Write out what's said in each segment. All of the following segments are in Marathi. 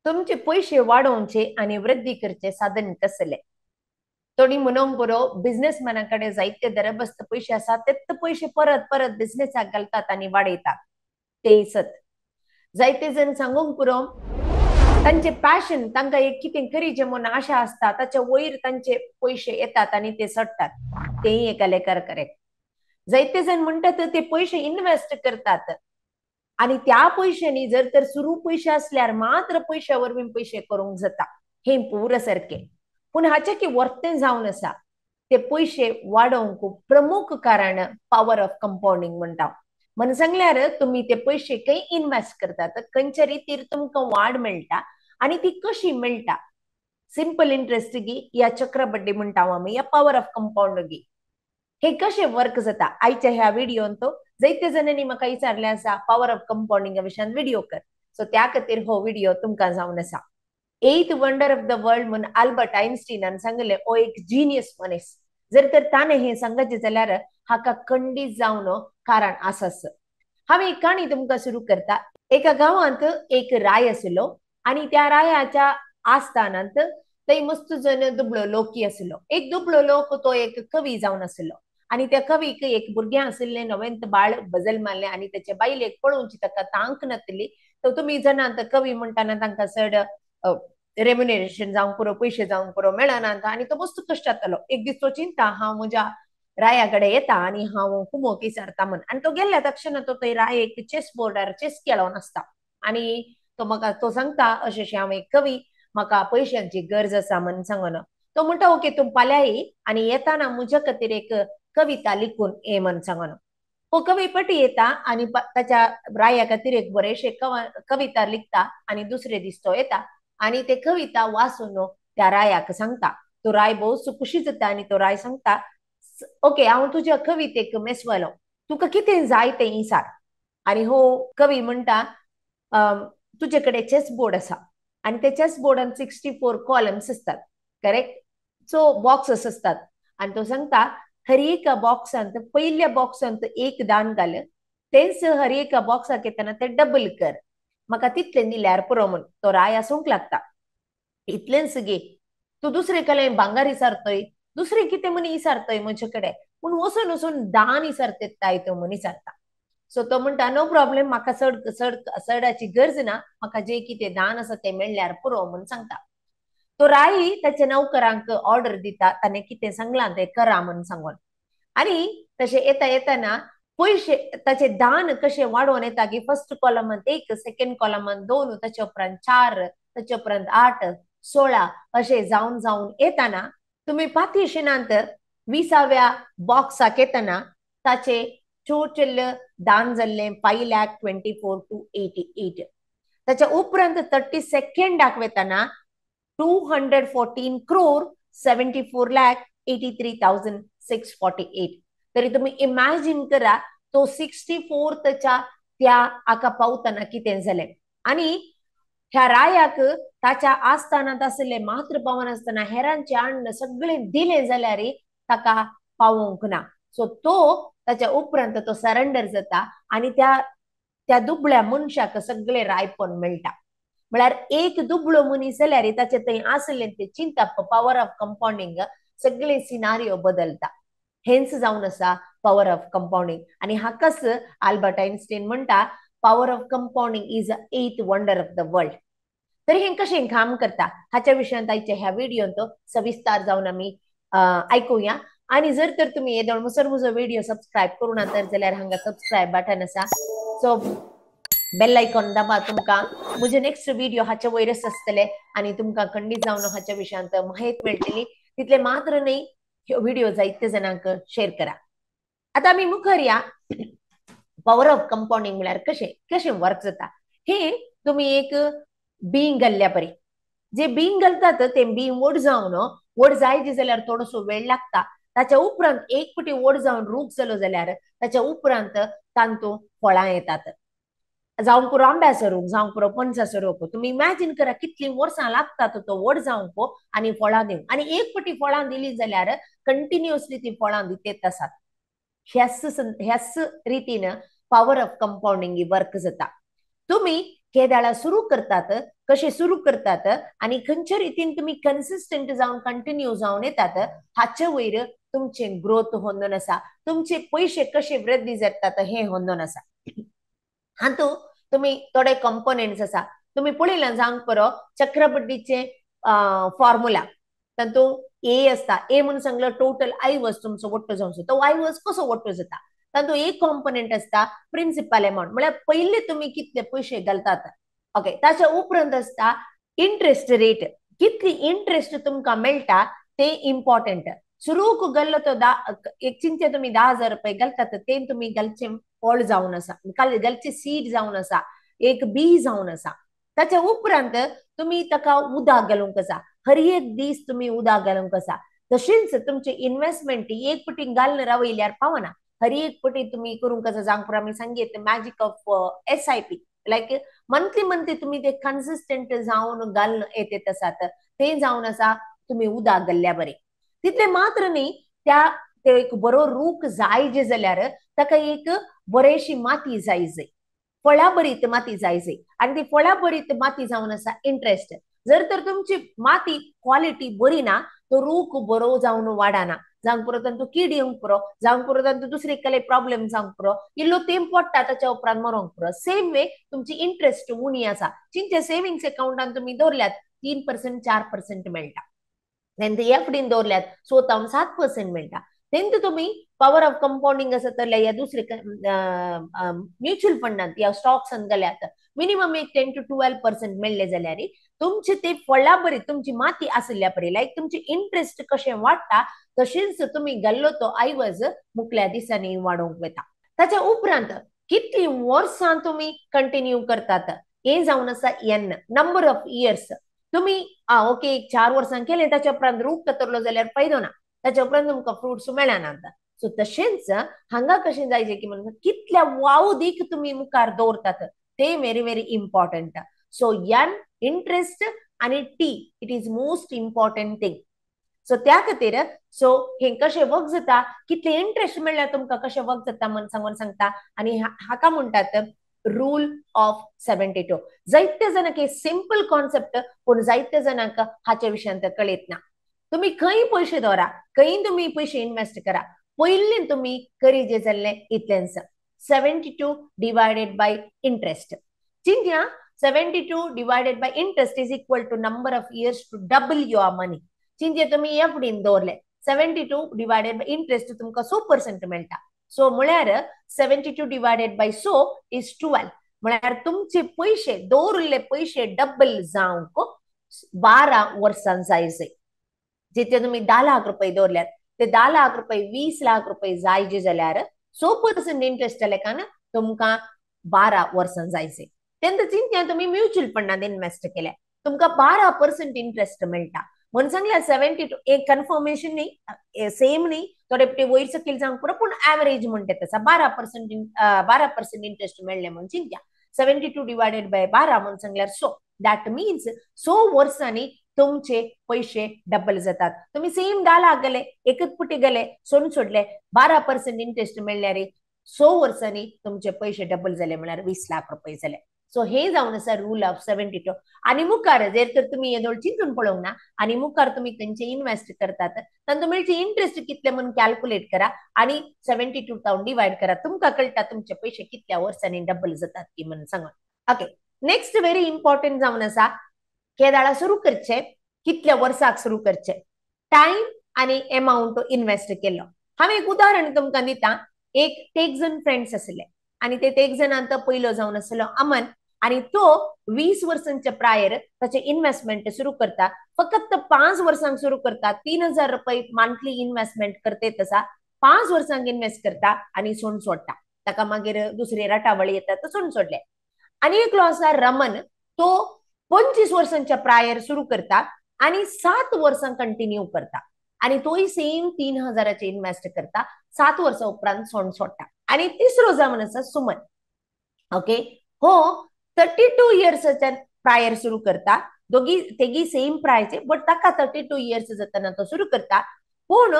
तुमचे पैसे वाढवचे आणि वृद्धी करचे साधन कसले. तोडी म्हणून बरो बिझनेसमॅनाकडे जायते दरबस्त पैसे असतात ते पैसे परत परत बिझनेसाक घालतात आणि वाडयतात ते सत जायते जण सांगूंक पुरो तांचे पॅशन तांकां एक कितें करीचे म्हणून आशा असता ताच्या वयर तांचे पैसे येतात आणि ते सडतात तेही एका लेकार करेक्ट. जायते जण म्हणतात ते पैसे इन्व्हेस्ट करतात आणि त्या पैशांनी जर तर सुरू पैसे असल्यार मात्र पैशावर पैसे करूंक जाता हे पूर सारखे. पूण हाचे की वर्तें जावन आसा ते पैसे वाडोवंक प्रमुख कारण पॉवर ऑफ कंपाउंडिंग म्हणटा. म्हणून सांगल्यार तुम्ही ते पैसे खंय इन्व्हेस्ट करतात खंयच्या रितीर तुमकां वाड मेळटा आणि ती कशी मेळटा. सिंपल इंटरेस्ट गी या चक्रबड्डी म्हणटा आमी या पॉवर ऑफ कंपाउंड गी हे कशे वर्क जाता आयच्या ह्या व्हिडिओन तो जायते जणांनी म्हाका विचारले आसा पॉवर ऑफ कंपाउंडिंगा विशयान व्हिडिओ कर. सो त्या खातीर हो व्हिडिओ तुमकां जावन आसा. एथ वंडर ऑफ द वर्ल्ड म्हणून अल्बर्ट आयन्स्टीनान सांगले ओ एक जिनियस मनीस. जर तर ताणें हे सांगचे जाल्यार हाका खंडीत जावन कारण आसाच. हांव एक काणी तुमकां सुरू करता. एका गांवांत एक राय आसलो आणि त्या रायाच्या आस्थानांत थंय मस्त जण दुबळो लोकी आसलो. एक दुबळो लोक तो एक कवी जावन आसलो आणि त्या कवीक एक भुरगें आशिल्लें नवेंत बाळ बजल मारलें आणि त्याच्या बायलेक पळोवची ताका तांक नातली. तर तुमी जाणात कवी म्हणटाना तांकां चड रेम्युनरेशन जावंक पुरो पैसे जावंक पुरो मेळना आणि तो मस्त कश्ट जातालो. एक दीस तो चिंता हांव म्हज्या रायाकडे येता आणि हांव कुमोक विचारता म्हण आणि तो गेल्ल्या तक्षण तो थंय रायेक चेस बोर्डार चेस खेळोन आसता आणि तो म्हाका तो सांगता अशें हांव एक कवी म्हाका पैशांची गरज आसा म्हण सांगून तो म्हणटा ओके तूं फाल्यां येई आणि येताना म्हज्या खातीर एक कविता लिखून ये म्हण सांगून हो कवी पटी येता आणि ताच्या राया खातीर एक बरेशे कविता लिखता आणि दुसरे दीस तो येता आणि ते कविता वाचून त्या रायाक सांगता. तो राय भोव खुशी जाता आणि तो राय सांगता ओके हांव तुज्या कवितेक मेसवलो तुका कितें जाय तें विचार. आणि हो कवी म्हणटा तुजे कडेन चेस बोर्ड आसा आणि त्या चेस बोर्डान 64 कॉलम्स असतात करेक्ट. सो बॉक्सेस असतात आणि तो सांगता हर एका बॉक्सांत पहिल्या बॉक्सांत एक दान घाल तेच हर एका बॉक्साक येताना ते डबल कर म्हाका तितलें दिल्यार पुरो म्हण. तो राय आसूंक लागता इतलेंच गे तू दुसरे कडेन भांगार विचारतोय दुसरे कितें म्हण विचारतोय म्हजे कडेन पूण वचून वचून दान विचारते ताय तो म्हण विचारता. सो तो म्हणटा नो प्रॉब्लेम म्हाका चड चड चडाची गरज ना म्हाका जे कितें दान आसा तें मेळ्ळ्यार पुरो म्हण सांगता. तो राई त्याच्या नौकरांक ऑर्डर दिता ताणें कितें सांगलां तें करा म्हण सांगून आणि तशें येता येताना पैसे ताचे दान कशें वाडोवन येता की फर्स्ट कॉलमांत एक सेकंड कॉलमांत 2 ताचे उपरांत 4 ताचे उपरांत 8 16 अशें जावन जावन येताना तुम्ही पाथीशिनांत 20व्या बॉक्साक येताना ताचे टोटल दान जाल्ले 5,24,288. त्याच्या उपरांत 32 वेताना 214,74,83,648. तरी तुम्ही इमॅजिन करा तो 64च्या त्या आका पावताना कितें जालें. आणि ह्या रायाक ताच्या आस्थानात आसले मातृभवन आसतना हेरांचे अन्न सगळें दिलें जाल्यार ताका पावोंक ना. सो तो ताच्या उपरांत तो सरेंडर जाता आणि त्या दुबळ्या मनशाक सगळे रायपण मेळटा. म्हळ्यार एक दुबळो मनीस जाल्यार ताचे थंय आसले ते चिंता पॉवर ऑफ कंपाउंडिंग सगळे सिनारिओ बदलता. हेंच जावन आसा पॉवर ऑफ कंपाउंडिंग आणि हाकाच अल्बर्ट आयन्स्टाईन म्हणटा power of compounding is a एथ वंडर ऑफ द वर्ल्ड. तर हे कशें काम करता हाच्या विशयान आयच्या ह्या व्हिडिओन तो सविस्तार जावन आमी ऐकूया. आणि जर तर तुम्ही येदोळ मुसर म्हजो व्हिडिओ सबस्क्राईब करूना तर जाल्यार हांगा सबस्क्राईब बटन आसा सो बेल आयकॉन दाबा तुमकां म्हजे नेक्स्ट व्हिडिओ हाचे वयरच आसतले आणि तुमकां खंडीत जावन हाच्या विशयांत माहिती मेळटली. तितले मात्र न्ही व्हिडिओ जायते जणांक शेअर करा. आता आमी मुखार या पॉवर ऑफ कंपाउंडिंग म्हळ्यार कशें कशें वर्क जाता हे तुम्ही एक बींग घाल्ल्या परी जे बींग घालतात ते बींग वड जावन वड जायची जाल्यार थोडोसो वेळ लागता. ताच्या उपरांत एक पटी वड जावन रूख जालो जाल्यार ताच्या उपरांत तांतू फळां येतात. जावंक पुरो आंब्याचो रूख जावंक पुरो पणसाचो रूख तुम्ही इमॅजिन करा कितली वर्सां लागतात तो वड जावंक आणि फळां दिवंक. आणि एक पटी फळां दिली जाल्यार कंटिन्युअसली ती फळां दितेत आसात. ह्याच रितीन पॉवर ऑफ कंपाउंडिंग वर्क जाता. तुम्ही केदाळा सुरू करतात, कसे सुरू करतात आणि खंयच्या रितीन तुम्ही कन्सिस्टंट जाऊन कंटिन्यू जाऊन येतात हाचे वयर तुमचे ग्रोथ होंदून असा, तुमचे पैसे कसे वृद्धी जातात हे होंदून असा. हातू तुम्ही थोडे कंपोनेंट्स असा तुम्ही पळयला जावंक बरो चक्रबड्डीचे फॉर्म्युला तातू ए असता ए म्हणून सांगलं टोटल आयवज तुमचो वट्टो जावंक तो आयवज कसो वट्टो जाता तातू एक कॉम्पोनेंट असता प्रिन्सिपल अमाउंट म्हळ्यार पहिले तुम्ही कितले पैसे घालतात ओके ताच्या उपरांत असता इंटरेस्ट रेट कितली इंटरेस्ट तुमकां मेळटा ते इम्पॉर्टंट सुरूक घाल्लो तो एक चिंते तुम्ही 10,000 रुपये घालतात ते तुम्ही घालचे फळ जावन आसा घालचे सीड जावन आसा एक बी जावन आसा ताच्या उपरांत तुम्ही ताका उदक घालूंक आसा हर एक दीस तुम्ही उदक घालूंक आसा तशीच तुमची इन्व्हेस्टमेंट एक पटी घालन रावयल्यार पावना हर एक पटी तुम्ही करूंक आसा जांक आमी सांगितले magic of SIP like monthly तुम्ही ते कन्सिस्टंट जावन घालन येत आसात ते जावन आसा तुम्ही उदक घाल्ल्या बरे तितले मात्र न्ही त्या ते एक बरो रूख जाय जाल्यार ताका एक बरेशी माती जाय फळाभरीत माती जाय आणि ती फळाभरीत माती जावन आसा इंटरेस्ट जर तर तुमची माती क्वालिटी बरी ना तो रूख बरो जावन वाडाना जावंक पुरो तांतू कीड येवंक पुरो जावंक पुरो तांतू दुसरे कसले प्रॉब्लेम जावंक पुरो इल्लो तेंप पडटा ताच्या उपरांत मरोंक पुरो सेम वे तुमची इंटरेस्ट उणी आसा चिंचे सेविंग्स अकाउंटान तुम्ही दवरल्यात 3% 4% मेळटा तेन्ना एफडीन दवरल्यात स्वतावन 7% मेळटा तेन्ना तुम्ही पॉवर ऑफ कंपाउंडिंग असं तर या दुसरे म्युच्युअल फंडात या स्टॉक्सान गेल्यात मिनिमम एक 10 to 12% मेळ्ळे जाल्यार तुमचे ते फळा बरी तुमची माती आसल्या बरी लायक तुमचे इंटरेस्ट कशें वाडटा तशेंच तुम्ही घाल्लो तो आयवज मुखल्या दिसांनी वाडोवंक वता ताच्या उपरांत कितली वर्सां तुम्ही कंटिन्यू करतात हे जावन आसा एन नंबर ऑफ इयर्स तुम्ही ओके 4 वर्सां केले ताच्या उपरांत रूख कतरलो जाल्यार फायदो ना ताच्या उपरांत तुमकां फ्रुट्स मेळना सो तशेंच हांगा कशें जायचे की म्हणून कितल्या वावदीक तुम्ही मुखार दवरतात ते very important so an interest आणि टी it is most important thing so त्या खातीर सो हे कशें वर्क जाता कितले इंटरेस्ट मेळ्ळ्यार तुमकां कशें वर्क जाता म्हण सांगून सांगता आणि हाका म्हणटात रूल ऑफ 72 जायत्या जाणांक हे सिंपल कॉन्सेप्ट पण जायत्या जाणांक हाच्या विशयांत कळत ना तुम्ही खंय पैसे दवरा खंय तुम्ही पैसे इन्वेस्ट करा पयलीं तुम्ही करी जे जाल्ले इतलेंच 72 डिवायडेड बाय इंटरेस्ट चिंत्या 72 divided by interest is equal to number of years to double your money चिंत्या तुम्ही एफडीन दवरले 72 डिवायडेड बाय इंटरेस्ट तुमकां 100% मेळटा सो म्हळ्यार 72 डिवायडेड बाय 100 इज 12 म्हळ्यार तुमचे पैसे दवरले पैसे डबल जावंक 12 वर्सां जायचे जिथे तुम्ही 10 लाख रुपये दवरल्यात ते 10 लाख रुपये 20 लाख रुपये जायचे जाल्यार 100% इंटरेस्ट लेखान तुमकां 12 वर्सां जायचे तेन्ना चिंत्या तुम्ही म्युच्युअल फंडात इन्वेस्ट केल्या तुमकां 12% इंटरेस्ट मेळटा म्हणून सांगल्या 72 एक कन्फर्मेशन न्ही सेम न्ही थोडे पटे वयर सकयल जावंक पुरो पूण एवरेज म्हणटा तसा 12% इंटरेस्ट मेळ्ळे म्हणून चिंत्या 72 डिवायडेड बाय 12 म्हणून सांगल्यार सो दॅट मीन्स 100 वर्सांनी तुमचे पैसे डबल जातात तुम्ही सेम 10 लाख गेले एकच पुटी गेले सोडून सोडले 12% इंटरेस्ट मेळ्ळ्यार 100 वर्सांनी तुमचे पैसे डबल झाले म्हळ्यार 20 लाख रुपये झाले सो हे जावन आसा रूल ऑफ 72 आणि मुखार जर तर तुम्ही येदोळ चिंतून पळोवंक ना आणि मुखार तुम्ही तेंचे इन्वेस्ट करतात तांतूं मेळचे इंटरेस्ट कितले म्हणून कॅल्क्युलेट करा आणि 72 तावन डिवायड करा तुमकां कळटा तुमचे पैसे कितल्या वर्सांनी डबल जातात की म्हणून सांगून ओके नेक्स्ट व्हेरी इम्पॉर्टंट जावन आसा केदाळा सुरू करचे कितल्या वर्साक सुरू करचे टाइम आणि अमाउंट इन्वेस्ट केलो हांवें एक उदाहरण तुमकां दिता एक जण फ्रेंड्स आसले आणि ते एक जणांत पयलो जावन आसलो अमन आणि तो 20 वर्सांच्या प्रायर त्याचे इन्व्हेस्टमेंट सुरू करता फक्त 5 वर्सांक सुरू करता 3,000 रुपये मंथली इन्व्हेस्टमेंट करते तसा 5 वर्सांक इन्व्हेस्ट करता आणि सोडून सोडता ताका मागीर दुसरी रटावळी येता तो सोडून सोडले आणि एकलो आसा रमन तो 25 वर्सांच्या प्रायर सुरू करता आणि 7 वर्सां कंटिन्यू करता आणि तोही सेम 3,000चे इन्व्हेस्ट करता 7 वर्सां उपरांत सोडून सोडता आणि तिसरो जावन आसा सुमन ओके हो 32 इयर्सच्या प्रायर सुरू करता दोघी तेगी सेम प्रायचे बट ताका 32 इयर्स जाताना तो सुरू करता पूण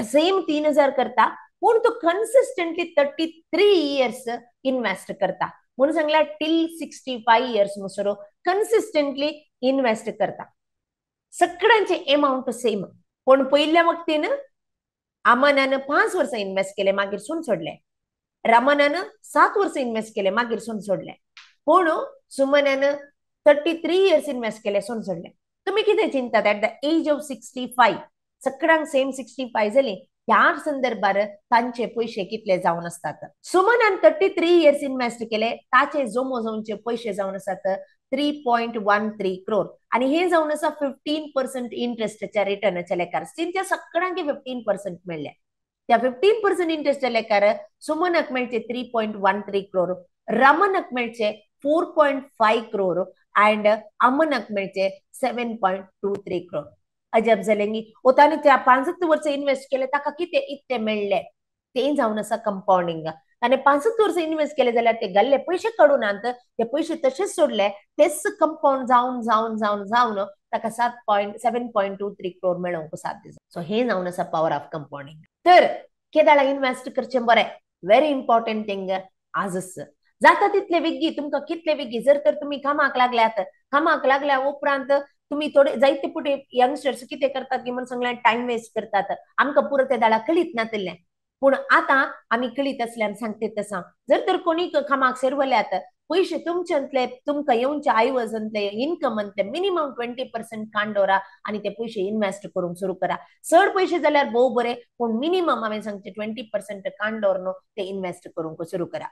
सेम 3,000 करता पूण तो कन्सिस्टंटली 33 इयर्स इन्वेस्ट करता म्हणून सांगला टिल 65 इयर्स मुसरो कन्सिस्टंटली इन्व्हेस्ट करता. सगळ्यांचे अमाउंट सेम. पण पहिल्या वक्तीन आमनानं 5 वर्ष इन्व्हेस्ट केले मागीर सून सोडले. रमणानं 7 वर्ष इन्व्हेस्ट केले मागीर सून सोडले. पूण सुमनानं 33 इयर्स इन्व्हेस्ट केले सून सोडले. तुम्ही किती चिंतात ऍट द एज ऑफ 65 सगळ्यांक सेम 65 जाली ह्या संदर्भात तांचे पैसे कितले जावन असतात. सुमनान 33 इयर्स इन्व्हेस्ट केले ताचे जोमोजोमचे पैसे जावन असतात 3.13 crore आणि हे जावन आसा 15% इंटरेस्टच्या रिटर्नच्या लेखार. त्या सगळ्यांक 15% मिळले. त्या 15% इंटरेस्टच्या लेखार सुमनक मेळचे 3.13 crore, रमनक मेळचे 4.5 crore and अमनक मेळचे 7.23 crore. अजब जालेंगी ताणी त्या 75 वर्ष इन्व्हेस्ट केले ताका किती इतके मिळले ते जावन आसा कंपाउंडिंग. आणि 75 वर्ष इन्व्हेस्ट केले जाल्यार ते गल्ले पैसे काढून आणत ते पैसे तसेच सोडले तेच कंपाउंड जाऊन जाऊन जाऊन जाऊन ताका 7.23 crore मेळोंक साध्य. सो हे जावन आसा पॉवर ऑफ कंपाउंडिंग. तर केदाळा इन्व्हेस्ट करचे बरे व्हेरी इम्पॉर्टंट थिंग आजच जाता तितले विगी तुमकां कितले विगी जर तर तुम्ही कामाक लागल्यात कामाक लागल्या उपरांत तुम्ही थोडे जायते पुढे यंगस्टर्स किती करतात की म्हणून सांगल्यार टाइम वेस्ट करतात. आमकां पुरो ते दाळा कळीत नातले. पूण आता आम्ही कळीत असल्यान सांगते तसा जर तर कोणी कामाक सेरवल्यात पैसे तुमच्यातले तुमकां येवचे आयवजांतले इन्कमांतले मिनिमम 20% काण दवरा आणि ते पैसे इन्व्हेस्ट करूंक सुरू करा. चड पैसे जाल्यार भोव बरे पूण मिनिमम हांवें सांगचे 20% काण दवरन ते इन्व्हेस्ट करूंक सुरू करा.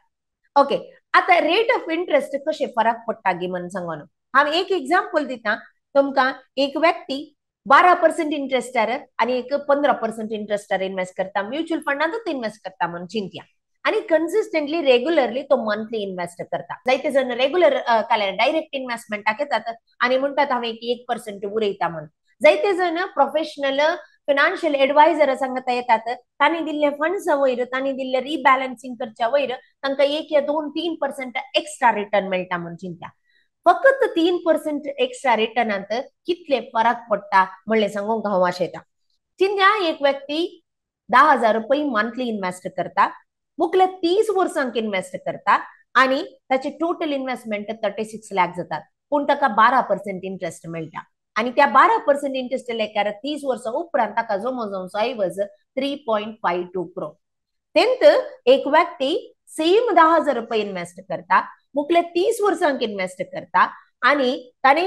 ओके. आता रेट ऑफ इंटरेस्ट कशे फरक पडटा गी म्हणून सांगून हांव एक एग्जाम्पल दिता तुमकां. एक व्यक्ती 12% इंटरेस्टार आणि एक 15% इंटरेस्टार इन्व्हेस्ट करता म्युच्युअल फंडांतूच इन्व्हेस्ट करता म्हणून चिंत्या आणि कन्सिस्टंटली रेग्युलरली तो मंथली इन्व्हेस्ट करता. जायते जण रेग्युलर डायरेक्ट इन्व्हेस्टमेंटाक येतात आणि म्हणतात हांवें 1% उरयता म्हणून. जायते जण प्रोफेशनल फायनान्शियल एडवायझर सांगता येतात तांणी दिल्ले फंड्स वयर तांणी दिल्ले रिबॅलन्सिंग करच्या वयर तांकां 1 या 2-3% एक्स्ट्रा रिटर्न मेळटा म्हणून चिंत्या. फक्त 3% एक्स्ट्रा रिटर्नांत कितले फरक पडटा म्हणले सांगूंक हांव आशेता. चिंत्या एक व्यक्ती 10,000 रुपये मंथली इन्व्हेस्ट करता मुखल्या 30 वर्सांक इन्व्हेस्ट करता आणि त्याचे टोटल इन्व्हेस्टमेंट 36 लाख जातात पूण ताका 12% इंटरेस्ट मेळटा आणि त्या 12% इंटरेस्ट लेखार 30 वर्सां उपरांत ताका जोमोजोमचो ऐवज 3.52 crore. तेंत एक व्यक्ती सेम 10,000 रुपये इन्व्हेस्ट करता मुखल्या 30 वर्सांक इन्व्हेस्ट करता आणि ताणे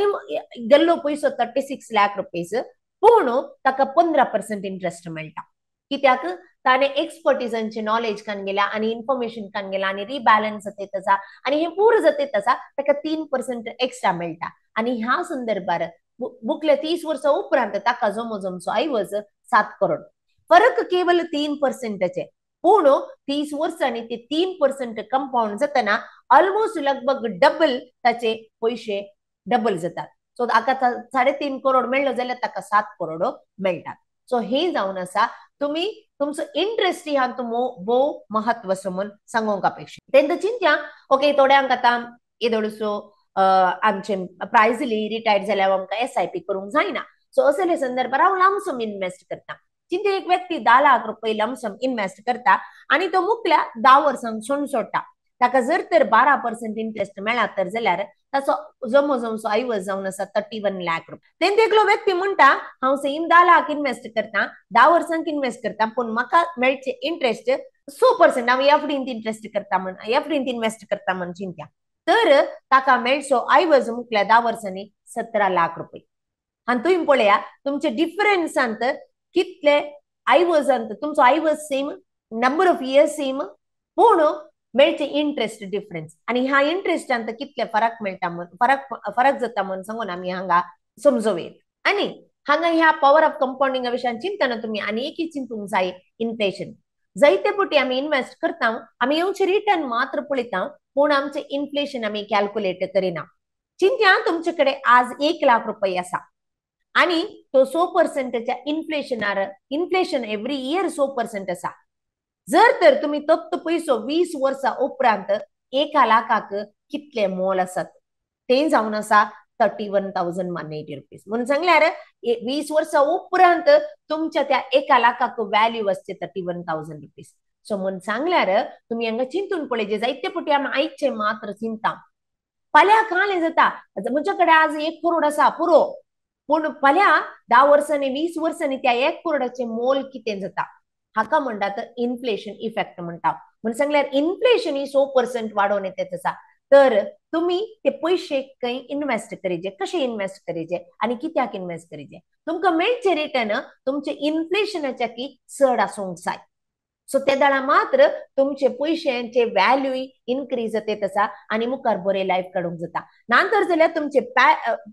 गेल्लो पैसो 36 लाख रुपये पूण ताका 15% इंटरेस्ट मेळटा. कित्याक ताणे एक्सपर्टिजांचे नॉलेज कान गेला आणि इन्फॉर्मेशन कान गेला आणि रिबॅलन्स जाते तसा आणि हे पूर्ण जाते तसा ताका 3% एक्स्ट्रा मेळटा आणि ह्या संदर्भात मुखल्या 30 वर्सां उपरांत ताका जोमोजोमचो ऐवज 7 crore. फरक केवळ 3%चे पूण 30 वर्सांनी ते 3% कंपाउंड जातना ऑलमोस्ट लगभग डबल ताचे पैसे डबल जातात. सो ताका 3.5 crore मेळ्ळो जाल्यार ताका 7 crore मेळटात. सो हे जावन आसा तुम्ही तुमचं इंटरेस्ट ह्या भोव महत्वाचो म्हणून सांगूंक अपेक्षित. तेन्ना चिंत्या ओके थोड्यांक आतां येदोळसो आमचे प्रायझली रिटायर्ड जाल्यार आमकां SIP करूंक जायना. सो असले संदर्भात हांव लमसम इन्व्हेस्ट करता. चिंत्या एक व्यक्ती 10 लाख रुपये लमसम इन्व्हेस्ट करता आणि तो मुखल्या 10 वर्सांक सोडून सोडटा. ताका जर तर 12% इंटरेस्ट मेळ्ळा तर जाल्यार ताचो जोमोजोमचो ऐवज जावन आसा 31 लाख रुपये. तेन्ना एकलो व्यक्ती म्हणटा हांव सेम 10 लाख इन्व्हेस्ट करता 10 वर्सांक इन्व्हेस्ट करता पूण म्हाका मेळचे इंटरेस्ट 6% हांव एफडींत इंटरेस्ट करता म्हण एफडींत इन्व्हेस्ट करता म्हण चिंत्या. तर ताका मेळचो ऐवज मुखल्या 10 वर्सांनी 17 लाख रुपये. आणि तुम्ही पळया तुमचे डिफरन्सांत कितले ऐवजांत तुमचो ऐवज same number of years same पूण मेळचे इंटरेस्ट डिफरन्स आणि ह्या इंटरेस्टांत कितले फरक मेळटा फरक जाता म्हणून सांगून आम्ही हांगा समजोवेत. आणि हांगा ह्या पॉवर ऑफ कंपाउंडिंगा विशयान चिंतना तुम्ही आणि एक चिंतूंक जाय इन्फ्लेशन. जायते पटी आम्ही इन्व्हेस्ट करता आम्ही येवचे रिटर्न मात्र पळयता पूण आमचे इन्फ्लेशन आम्ही कॅल्क्युलेट करिना. चिंत्या तुमचे कडेन आज 1 लाख रुपये आसा आणि तो 6%च्या इन्फ्लेशन एव्हरी इयर 6% आसा. जर तर तुम्ही तो पैसो 20 वर्सां उपरांत 1 लाखाक कितले मोल आसात ते जावन आसा 31,180 रुपीज. म्हणून सांगल्यार 20 वर्सां उपरांत तुमच्या त्या 1 लाखाक व्हॅल्यू असते 31,000 रुपीज. सो म्हण सांगल्यार तुम्ही हांगा चिंतून पळयचे जायते पटी आमी आयकचे मात्र चिंता फाल्यां काल जाता म्हजे कडेन आज 1 करोड आसा पुरो पूण फाल्यां 10 वर्सांनी 20 वर्सांनी त्या 1 करोडाचे मोल कितें जाता हाका म्हणटात इन्फ्लेशन इफेक्ट म्हणटा म्हण सांगल्यार इन्फ्लेशन ही 100% वाडोवन येत आसा तर तुम्ही ते पैसे खंय इन्वेस्ट करीचे कशे इन्वेस्ट करीचे आणि कित्याक इन्वेस्ट करीचे तुमकां मेळचे रिटर्न तुमचे इन्फ्लेशनाच्या की चड आसूंक जाय सो ते दाडा मात्र तुमचे पैशांचे व्हॅल्यू इन्क्रीज जात आसा आणि मुखार बरे लायफ काडूंक जाता नांतर जाल्यार तुमचे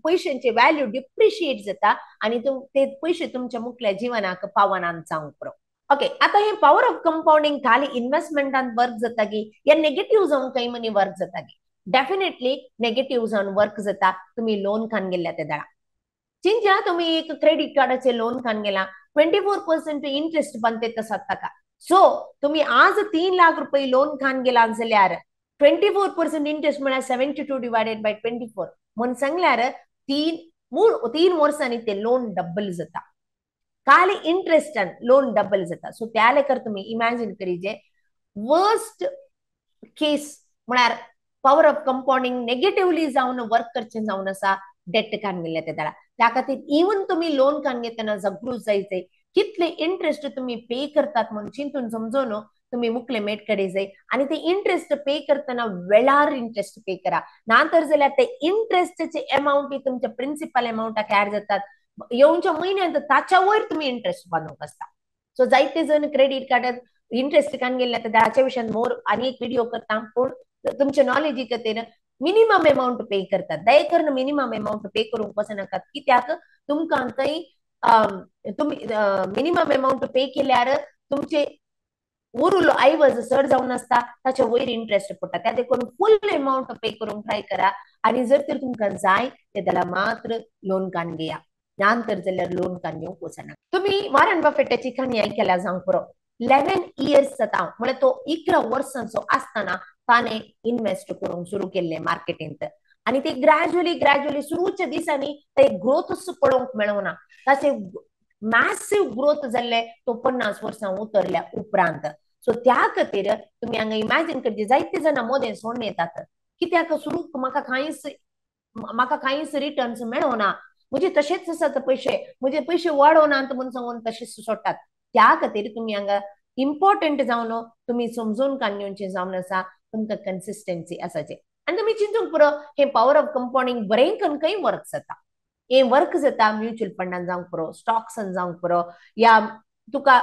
पैशांचे व्हॅल्यू डिप्रिशिएट जाता आणि ते पैसे तुमच्या मुखल्या जिवनाक पावनान जावंक पुरो ओके आता हे पॉवर ऑफ कंपाउंडिंग खाली इन्व्हेस्टमेंटान वर्क जाता की या नेगेटिव्ह जाऊन काही मनी वर्क जाता की डेफिनेटली नेगेटिव्ह जाऊन वर्क जाता तुम्ही लोन खान गेल्या त्या दाडा चिंचा तुम्ही एक क्रेडिट कार्डाचे लोन खान गेला 24% इंटरेस्ट बनते आसात ताका सो तुम्ही आज 3 लाख रुपये लोन खान गेला जाल्यार 24% इंटरेस्ट म्हळ्यार 72 डिवायडेड बाय 24 म्हण सांगल्यार 3 वर्सांनी ते लोन डबल जाता खाली इंटरेस्टान लोन डबल जाता सो त्या लेकर तुम्ही इमॅजिन करीजे वर्स्ट केस म्हळ्यार पॉवर ऑफ कंपाउंडिंग नेगेटिव्हली जाऊन वर्क करचे जाऊन असा डेट कान गेल्या त्या खातीर इवन तुम्ही लोन कान घेतना जगरूच जायचे कितले इंटरेस्ट तुम्ही पे करतात म्हणून चिंतून समजून तुम्ही मुखले मेट कडे जाय आणि ते इंटरेस्ट पे करताना वेळार इंटरेस्ट पे करा नांतर जाल्यार ते इंटरेस्टचे अमाउंट तुमच्या प्रिन्सिपल अमाउंटाक ऍड जातात येऊनच्या महिन्यात ताच्या वयर तुम्ही इंटरेस्ट बांधूक असता सो जायते जण क्रेडिट कार्डात इंटरेस्ट कान गेल्या तर त्याच्या विशयान मोर आणि एक व्हिडिओ करता पूण तुमच्या नॉलेजी खातीर मिनिमम अमाउंट पे करतात दयेकरून मिनिमम अमाउंट पे करूंक वचनाकात कित्याक तुमकां काही तुम्ही मिनिमम अमाउंट पे केल्यार तुमचे उरलो आयवज चड जावन आसता ताच्या वयर इंटरेस्ट पडटा त्या देखून फुल अमाउंट पे करूंक ट्राय करा आणि जर तर तुमकां जाय ते जाल्यार मात्र लोन कान घेया नांतर जाल्यार लोन कान घेवंक वचना तुम्ही वॉरन बफेटाची कहाणी आयकल्या जावंक पुरो 11 इयर्स जाता म्हळ्यार तो 11 वर्सांचो आसतना ताणे इन्वेस्ट करूंक सुरू केल्ले मार्केटींत आणि ते ग्रॅज्युअली सुरूच्या दिसांनी ते ग्रोथच पळोवंक मेळोना ताचे मॅसिव्ह ग्रोथ जाल्ले तो 50 वर्सां उतरल्या उपरांत सो त्या खातीर तुम्ही हांगा इमॅजिन करचे जायते जाणां मोदें सोडून येतात कित्याक सुरू म्हाका कांयच रिटर्न्स मेळोना म्हणजे तसेच आसात पैसे पैसे वाडोनात म्हणून सांगून तसेच सोडटात त्या खातीर तुम्ही हांगा इम्पॉर्टंट जावन तुम्ही समजून काडूनचे जावन आसा तुमकां कन्सिस्टन्सी आसाचे आणि तुम्ही चिंतूंक पुरो हे पॉवर ऑफ कंपाउंडिंग बरें खंय वर्क जाता हे वर्क जाता म्युच्युअल फंडान जावंक पुरो स्टॉक्सान जावंक पुरो या तुका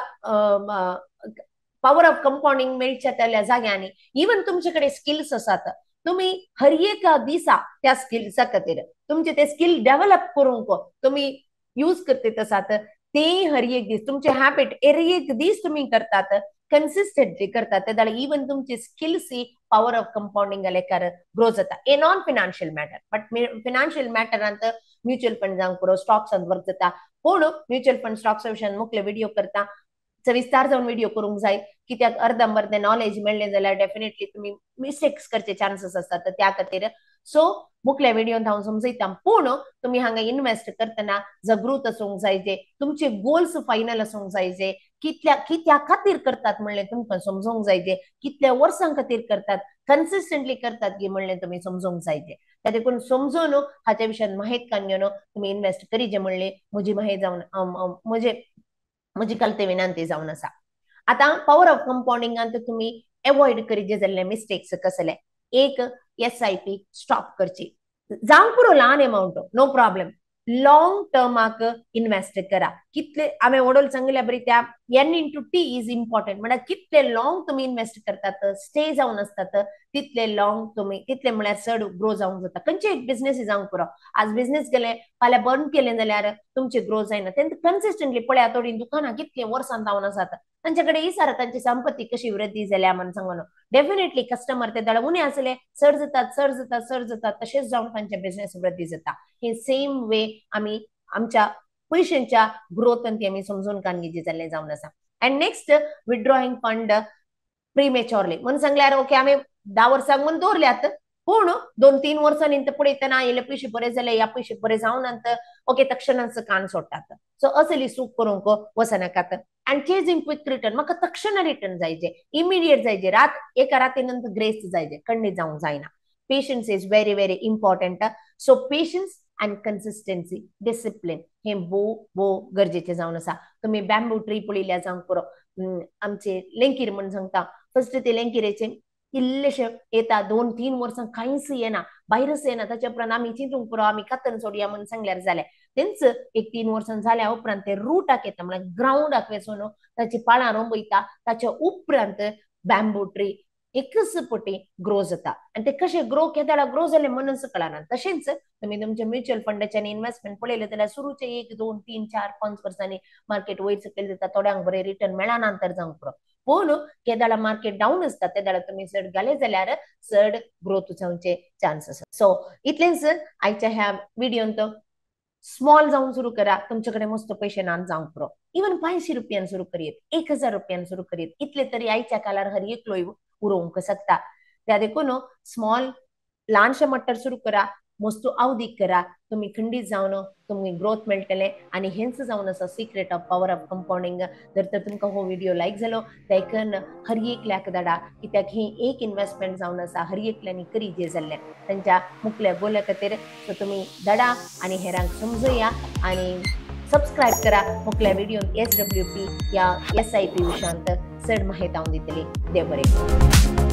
पॉवर ऑफ कंपाउंडिंग मेळच्या त्या जाग्यांनी इवन तुमचे कडेन स्किल्स आसात तुम्ही हर एक दिसा त्या स्किल्सा खातीर तुमचे ते स्किल डेव्हलप करूंक तुम्ही यूज करते आसात ते हर एक दीस तुमचे हॅबिट हर एक दीस तुम्ही करतात कन्सिस्टंटली करतात जाल्यार इवन तुमचे स्किल्स ही पॉवर ऑफ कंपाउंडिंग लेकर ग्रो जाता a non financial matter but financial मॅटरांत म्युच्युअल फंड जावंक पुरो स्टॉक्सान वर्क जाता पूण म्युच्युअल फंड स्टॉक्सा विशयान मुखले व्हिडिओ करता सविस्तार जाऊन व्हिडिओ करूंक जाय कित्याक अर्धंबर्धे नॉलेज मेळ्ळे जाल्यार डेफिनेटली तुम्ही मिस्टेक्स करचे चान्सेस असतात त्या खातीर सो मुखल्या व्हिडिओन हांव समजयता पूण तुम्ही हांगा इन्वेस्ट करतना जागृत आसूंक जाय जे तुमचे गोल्स फायनल आसूंक जाय जे कित्या खातीर करतात म्हणलें तुमकां समजूंक जाय जे कितल्या वर्सां खातीर करतात कन्सिस्टंटली करतात की म्हणलें तुम्ही समजूंक जाय जे त्या देखून समजून हाच्या विशयान माहीत काडून तुम्ही इन्वेस्ट करीजे म्हणलें म्हजी माहीत जावन म्हजी कलते विनंती जावन आसा आता पॉवर ऑफ कंपाउंडिंगांत तुम्ही अवॉइड करीजे जाल्ले मिस्टेक्स कसले एक SIP स्टॉप करची जावंक पुरो ल्हान अमाउंट नो प्रॉब्लेम लॉंग टर्माक इन्वेस्ट करा कितले आम्ही वडोल सांगल्या बरी त्या N/T इज इम्पॉर्टंट म्हणजे कितले लॉंग तुम्ही इन्वेस्ट करतात स्टे जाऊन असतात तितले लॉंग तुम्ही तितले म्हळ्यार चड ग्रो जावंक जाता खंयचे एक बिझनेस जावंक पुरो आज बिझनेस केले फाल्यां बंद केले जाल्यार तुमचे ग्रो जायना तेंच कन्सिस्टंटली पळया थोडी दुकानां कितले वर्सां जावन आसात तांच्याकडे इसार तांची संपत्ती कशी वृद्धी जाल्या म्हणून सांगून डेफिनेटली कस्टमर ते दळ उणे असले चड जातात तशेंच जावन तांचे बिझनेस वृद्धी जाता हे सेम वे आम्ही आमच्या पैशांच्या ग्रोथन ती आम्ही समजून काडची जाल्ले जावन आसा अँड नेक्स्ट विथड्रॉइंग फंड प्रीमेच्युअरली म्हणून सांगल्यार ओके आम्ही 10 वर्सांक म्हणून दवरल्यात पूण 2-3 वर्सांनी पळयतना येले पैसे बरे जाले या पैसे बरे जावन ओके तक्षणाच कान सोडटात सो असली चूक करूंक वचनाकात अँड चेजिंग क्विक रिटर्न, म्हाका तक्षण रिटर्न जायचे, इमिडिएट जायचे, एका राती नंतर ग्रेस जायचे, खंडीत जावंक जायना. Patience is very very important. So patience and consistency, discipline हे भो गरजेचे जावन आसा. तुम्ही बॅम्बू ट्री पळयल्या जावंक पुरो. आमचे लेंकीर म्हणून सांगता, फर्स्ट ते लेंकिरेचे इल्लेशे येता, 2-3 वर्सां कांयच येना, भायरच येना, ताचे उपरांत आमी चिंतूंक पुरो आमी कातन सोडया म्हणून सांगल्यार जालें. तेंच एक 3 वर्सां जाल्या उपरांत ते रुटाक येता, म्हळ्यार ग्राउंडाक वेचून ताची पाळां रोंबयता. ताच्या उपरांत बॅम्बू ट्री एकच पटी ग्रो जाता. आनी ते कशें ग्रो केदाळा ग्रो जाले म्हणूनच कळना. तशेंच तुम्ही तुमच्या म्युच्युअल फंडाच्यानी इन्व्हेस्टमेंट पळयलें जाल्यार सुरूचे 1, 2, 3, 4, 5 वर्सांनी मार्केट वयर सकयल जाता, थोड्यांक बरें रिटर्न मेळना नंतर जावंक पुरो. पूण केदाळा मार्केट डाऊन आसता तेदाळा तुम्ही चड घाले जाल्यार चड ग्रोथ जावचे चान्स आसा. सो इतलेंच आयच्या ह्या व्हिडिओंत. स्मॉल जाऊन सुरू करा. तुमच्याकडे मस्त पैसे ना जावंक पुरो. इवन 500 रुपयान सुरू करीत, 1000 रुपयान सुरू करीत, इतले तरी आयच्या काळार हर एकलोय उरोवंक शकता. त्या देखून स्मॉल ल्हानशे मट्टार सुरू करा, मस्त अवधीक करा. तुम्ही खंडीत जावन तुम्ही ग्रोथ मेळटले. आणि हेंच जावन आसा secret of power of compounding. जर तर तुमकां हो व्हिडिओ लायक जालो देखून हर एकल्याक धाडा, कित्याक ही एक इन्व्हेस्टमेंट जावन आसा हर एकल्यांनी करी जे जाल्ले त्यांच्या मुखल्या गोल्या खातीर. सो तुम्ही धाडा आणि हेरांक समजुया आणि सबस्क्राईब करा. मुखल्या व्हिडिओन SWP या SIP विशयांत चड माहिती हांव दितली. देव बरें.